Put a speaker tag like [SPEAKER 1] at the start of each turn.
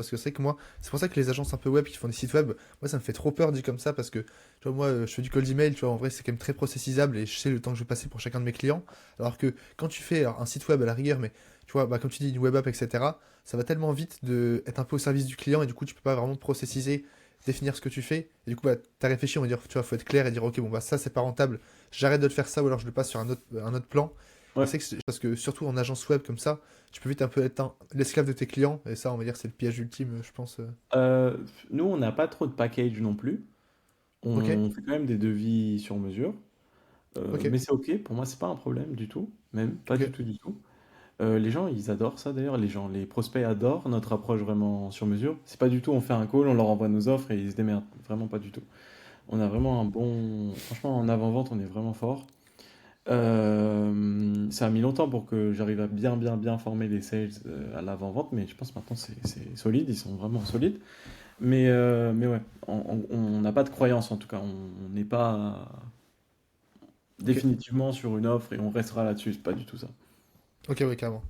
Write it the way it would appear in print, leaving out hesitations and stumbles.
[SPEAKER 1] Parce que c'est vrai que moi, c'est pour ça que les agences un peu web qui font des sites web, moi ça me fait trop peur dit comme ça parce que tu vois, moi je fais du cold email, tu vois, en vrai c'est quand même très processisable et je sais le temps que je vais passer pour chacun de mes clients. Alors que quand tu fais alors, un site web à la rigueur, mais tu vois, bah, comme tu dis, une web app, etc., ça va tellement vite de être un peu au service du client et du coup tu peux pas vraiment processiser, définir ce que tu fais. Et du coup, bah, t'as réfléchi, on va dire, tu vois, faut être clair et dire ok, bon bah ça c'est pas rentable, j'arrête de le faire ça ou alors je le passe sur un autre plan. Et
[SPEAKER 2] Ouais.
[SPEAKER 1] c'est que parce que surtout en agence web comme ça, tu peux vite un peu être l'esclave de tes clients, et ça, on va dire, c'est le piège ultime, je pense.
[SPEAKER 2] Euh, Nous, on n'a pas trop de package non plus.
[SPEAKER 1] Ok,
[SPEAKER 2] On fait quand même des devis sur mesure.
[SPEAKER 1] ok,
[SPEAKER 2] Mais c'est ok, pour moi, c'est pas un problème du tout. Même, pas
[SPEAKER 1] ok,
[SPEAKER 2] du tout, du tout. Les gens, ils adorent ça d'ailleurs. Les prospects adorent notre approche vraiment sur mesure. C'est pas du tout, on fait un call, on leur envoie nos offres et ils se démerdent. Vraiment pas du tout. On a vraiment un bon. Franchement, en avant-vente, on est vraiment fort. Ça a mis longtemps pour que j'arrive à bien, bien, bien former les sales à l'avant-vente, mais je pense maintenant c'est solide, ils sont vraiment solides. Mais ouais, on n'a pas de croyance en tout cas. On n'est pas
[SPEAKER 1] ok,
[SPEAKER 2] définitivement sur une offre et on restera là-dessus. C'est pas du tout ça.
[SPEAKER 1] ok, ouais, carrément.